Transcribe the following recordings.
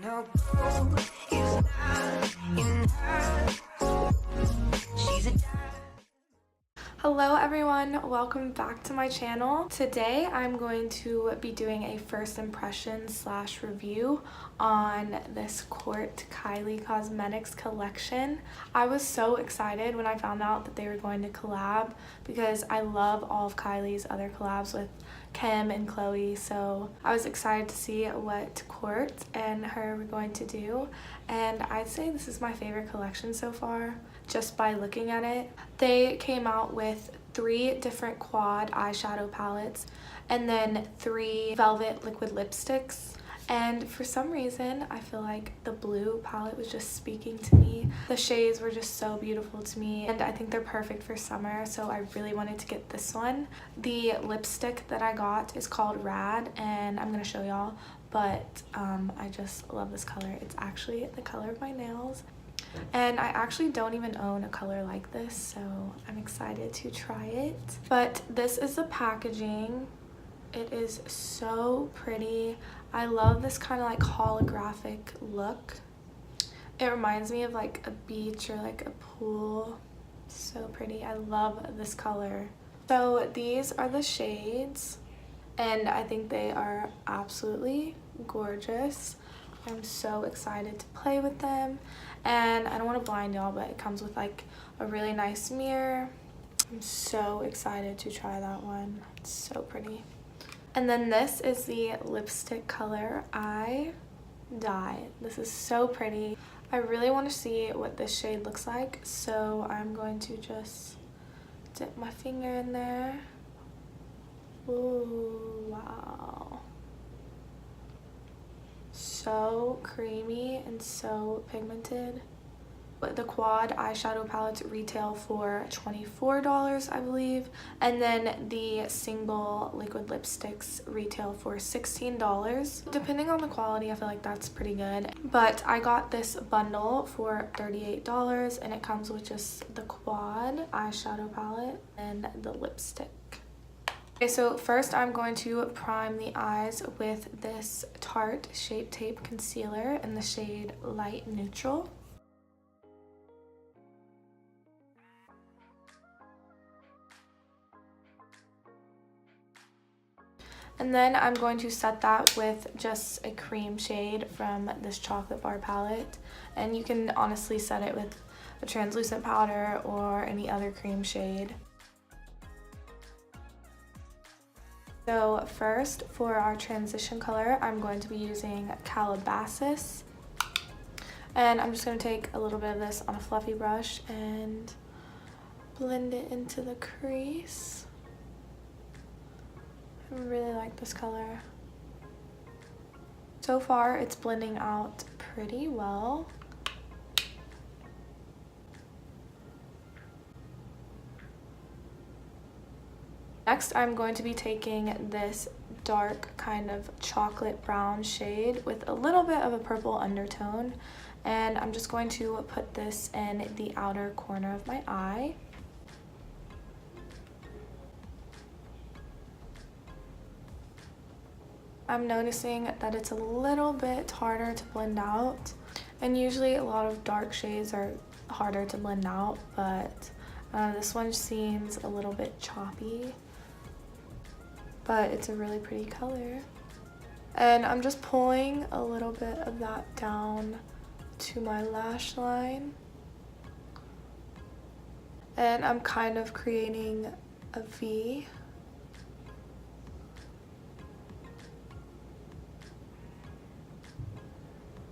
No gold is not enough. She's a Hello everyone, welcome back to my channel. Today I'm going to be doing a first impression / review on this KOURT Kylie Cosmetics collection. I was so excited when I found out that they were going to collab because I love all of Kylie's other collabs with Kim and Chloe, so I was excited to see what KOURT and her were going to do, and I'd say this is my favorite collection so far just by looking at it. They came out with 3 different quad eyeshadow palettes and then 3 velvet liquid lipsticks, and for some reason I feel like the blue palette was just speaking to me. The shades were just so beautiful to me and I think they're perfect for summer, so I really wanted to get this one. The lipstick that I got is called Rad and I'm gonna show y'all, but I just love this color. It's actually the color of my nails. And I actually don't even own a color like this, so I'm excited to try it. But this is the packaging. It is so pretty. I love this kind of like holographic look. It reminds me of like a beach or like a pool. So pretty. I love this color. So these are the shades and I think they are absolutely gorgeous. I'm so excited to play with them, and I don't want to blind y'all, but it comes with like a really nice mirror. I'm so excited to try that one. It's so pretty. And then this is the lipstick color I Die. This is so pretty. I really want to see what this shade looks like, so I'm going to just dip my finger in there. Ooh, wow. So creamy and so pigmented. The quad eyeshadow palettes retail for $24, I believe, and then the single liquid lipsticks retail for $16. Depending on the quality, I feel like that's pretty good, but I got this bundle for $38 and it comes with just the quad eyeshadow palette and the lipstick. Okay, so first I'm going to prime the eyes with this Tarte Shape Tape Concealer in the shade Light Neutral. And then I'm going to set that with just a cream shade from this chocolate bar palette. And you can honestly set it with a translucent powder or any other cream shade. So first, for our transition color, I'm going to be using Calabasas. And I'm just going to take a little bit of this on a fluffy brush and blend it into the crease. I really like this color. So far, it's blending out pretty well. Next, I'm going to be taking this dark kind of chocolate brown shade with a little bit of a purple undertone, and I'm just going to put this in the outer corner of my eye. I'm noticing that it's a little bit harder to blend out, and usually a lot of dark shades are harder to blend out, but this one seems a little bit choppy. But it's a really pretty color. And I'm just pulling a little bit of that down to my lash line. And I'm kind of creating a V.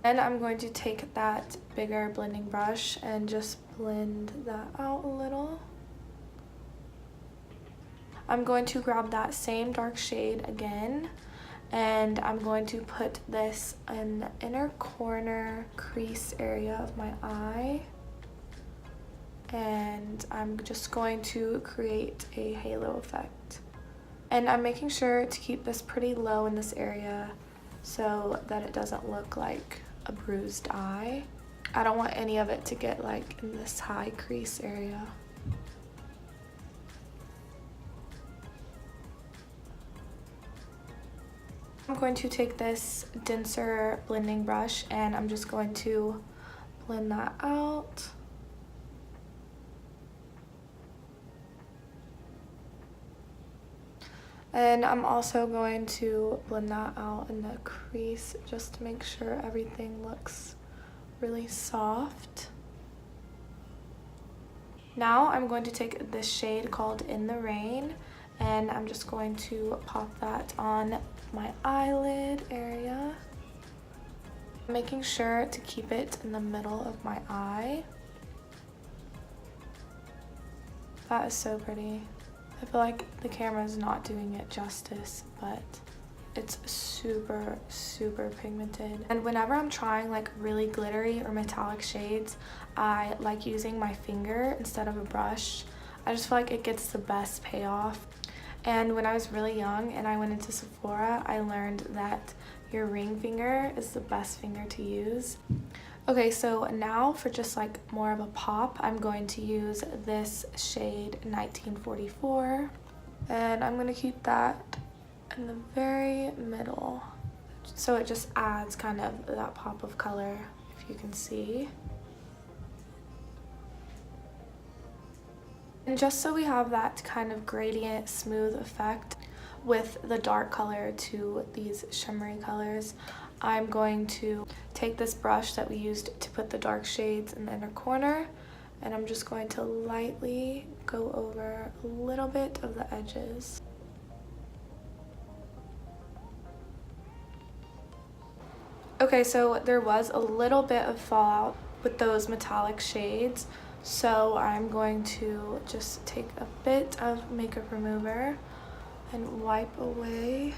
And I'm going to take that bigger blending brush and just blend that out a little. I'm going to grab that same dark shade again, and I'm going to put this in the inner corner crease area of my eye, and I'm just going to create a halo effect. And I'm making sure to keep this pretty low in this area so that it doesn't look like a bruised eye. I don't want any of it to get like in this high crease area. I'm going to take this denser blending brush and I'm just going to blend that out. And I'm also going to blend that out in the crease just to make sure everything looks really soft. Now I'm going to take this shade called In the Rain and I'm just going to pop that on my eyelid area, making sure to keep it in the middle of my eye. That is so pretty. I feel like the camera is not doing it justice, but it's super, super pigmented. And whenever I'm trying like really glittery or metallic shades, I like using my finger instead of a brush. I just feel like it gets the best payoff. And when I was really young and I went into Sephora, I learned that your ring finger is the best finger to use. Okay, so now for just like more of a pop, I'm going to use this shade 1944. And I'm gonna keep that in the very middle. So it just adds kind of that pop of color, if you can see. And just so we have that kind of gradient, smooth effect with the dark color to these shimmery colors, I'm going to take this brush that we used to put the dark shades in the inner corner, and I'm just going to lightly go over a little bit of the edges. Okay, so there was a little bit of fallout with those metallic shades, so I'm going to just take a bit of makeup remover and wipe away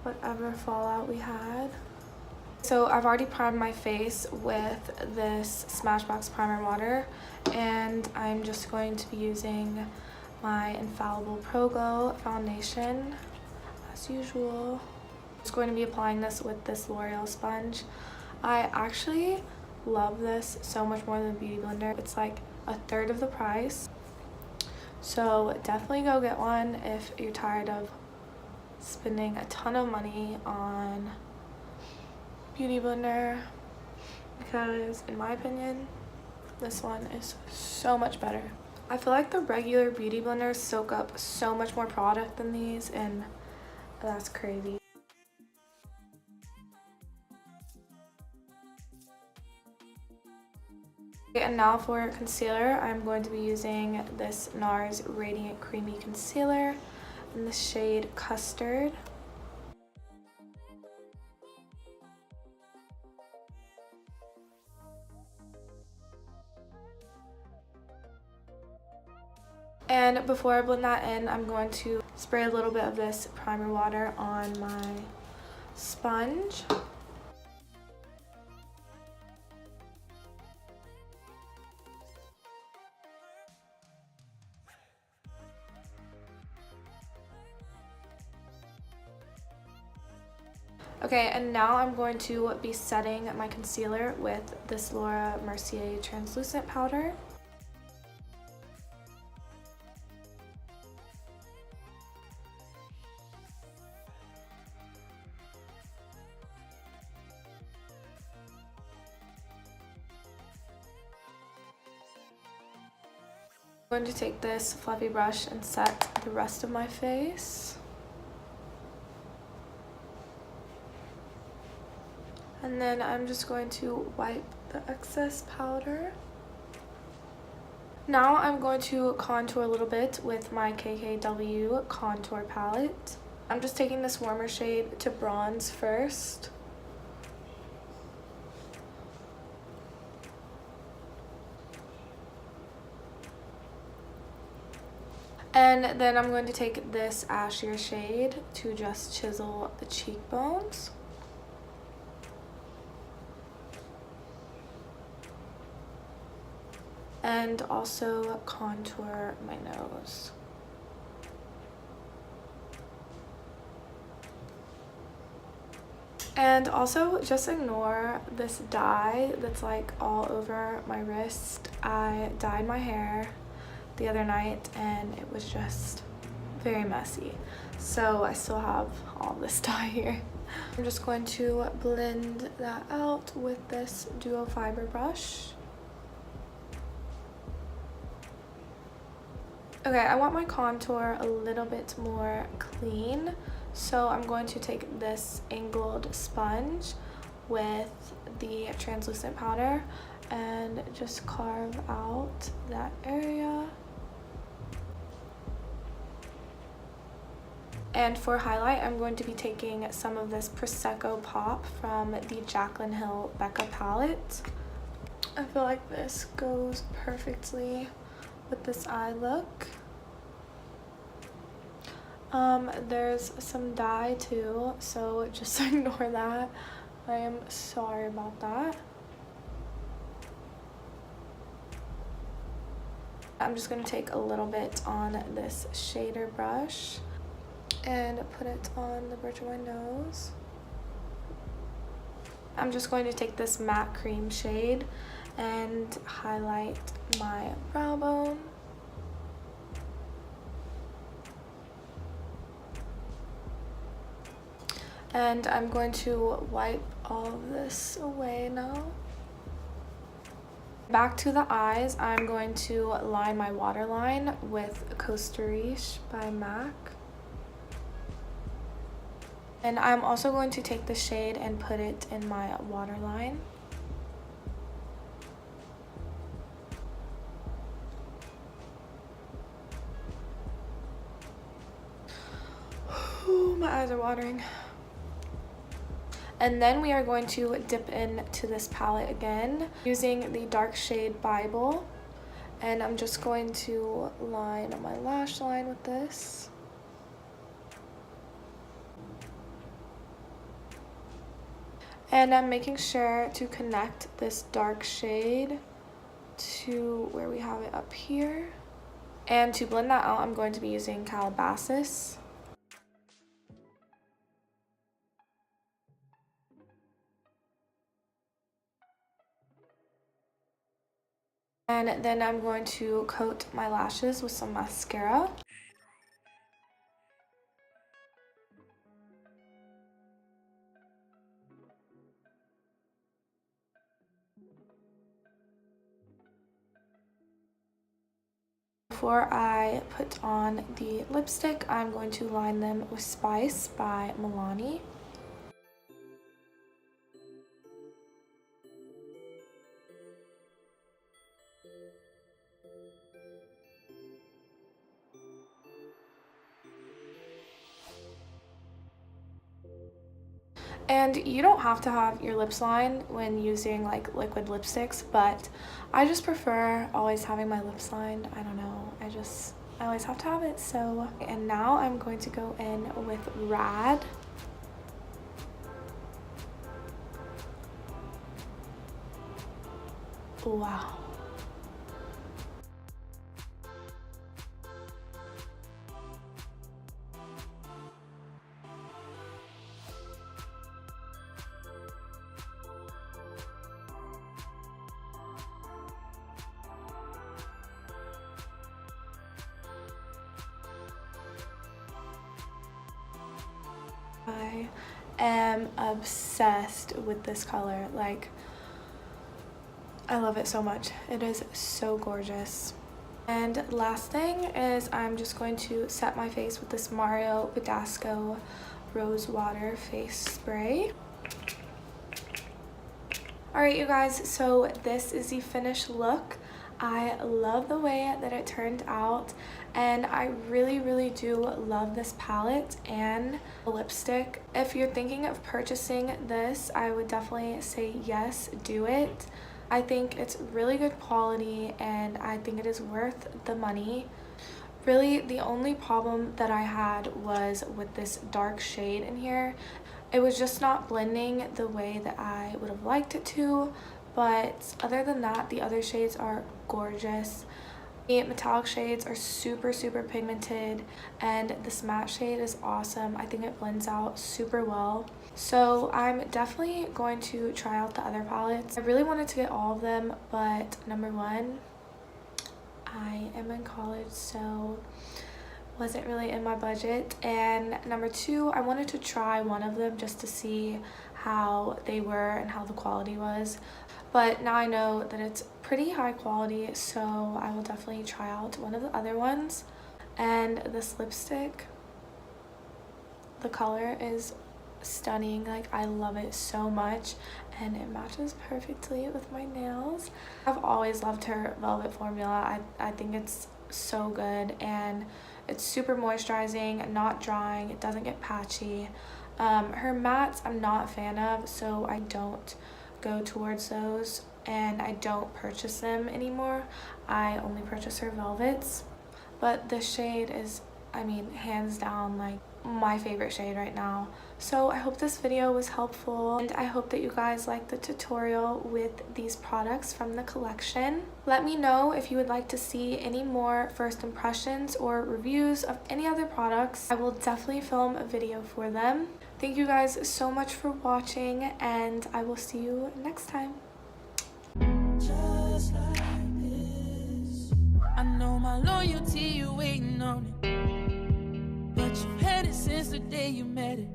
whatever fallout we had. So I've already primed my face with this Smashbox primer water, and I'm just going to be using my Infallible Pro Glow foundation as usual. I'm just going to be applying this with this L'Oreal sponge. I actually love this so much more than the Beauty Blender. It's like a third of the price, so definitely go get one if you're tired of spending a ton of money on Beauty Blender, because in my opinion this one is so much better. I feel like the regular Beauty Blenders soak up so much more product than these, and that's crazy. And now for concealer, I'm going to be using this NARS Radiant Creamy Concealer in the shade Custard. And before I blend that in, I'm going to spray a little bit of this primer water on my sponge. Okay, and now I'm going to be setting my concealer with this Laura Mercier translucent powder. I'm going to take this fluffy brush and set the rest of my face. And then I'm just going to wipe the excess powder. Now I'm going to contour a little bit with my KKW contour palette. I'm just taking this warmer shade to bronze first. And then I'm going to take this ashier shade to just chisel the cheekbones. And also contour my nose. And also just ignore this dye that's like all over my wrist. I dyed my hair the other night and it was just very messy. so I still have all this dye here. I'm just going to blend that out with this duo fiber brush. Okay, I want my contour a little bit more clean, so I'm going to take this angled sponge with the translucent powder and just carve out that area. And for highlight, I'm going to be taking some of this Prosecco Pop from the Jaclyn Hill Becca palette. I feel like this goes perfectly with this eye look. There's some dye too, so just ignore that. I am sorry about that. I'm just going to take a little bit on this shader brush and put it on the bridge of my nose. I'm just going to take this matte cream shade and highlight my brow bone. And I'm going to wipe all of this away now. Back to the eyes, I'm going to line my waterline with Costa Riche by MAC. And I'm also going to take the shade and put it in my waterline. Ooh, my eyes are watering. And then we are going to dip into this palette again using the dark shade Bible. And I'm just going to line my lash line with this. And I'm making sure to connect this dark shade to where we have it up here. And to blend that out, I'm going to be using Calabasas. And then I'm going to coat my lashes with some mascara. Before I put on the lipstick, I'm going to line them with Spice by Milani. And you don't have to have your lips lined when using like liquid lipsticks, but I just prefer always having my lips lined. I don't know, I always have to have it. So, and now I'm going to go in with Rad. Wow. I am obsessed with this color. Like, I love it so much. It is so gorgeous. And last thing is I'm just going to set my face with this Mario Badescu Rose Water Face Spray. Alright you guys, so this is the finished look. I love the way that it turned out, and I really do love this palette and the lipstick. If you're thinking of purchasing this, I would definitely say yes, do it. I think it's really good quality and I think it is worth the money. Really, the only problem that I had was with this dark shade in here. It was just not blending the way that I would have liked it to, but other than that, the other shades are gorgeous. The metallic shades are super pigmented, and this matte shade is awesome. I think it blends out super well. So I'm definitely going to try out the other palettes. I really wanted to get all of them, but number one, I am in college, so wasn't really in my budget. And number two, I wanted to try one of them just to see how they were and how the quality was. But now I know that it's pretty high quality, so I will definitely try out one of the other ones. And this lipstick, the color is stunning. Like, I love it so much, and it matches perfectly with my nails. I've always loved her velvet formula. I think it's so good, and it's super moisturizing, not drying, it doesn't get patchy. Her mattes I'm not a fan of, so I don't go towards those, and I don't purchase them anymore. I only purchase her velvets. But this shade is, I mean, hands down, like, my favorite shade right now. So I hope this video was helpful, and I hope that you guys liked the tutorial with these products from the collection. Let me know if you would like to see any more first impressions or reviews of any other products. I will definitely film a video for them. Thank you guys so much for watching, and I will see you next time. Just like this. I know my loyalty, you waiting on it, but you've had it since the day you met it.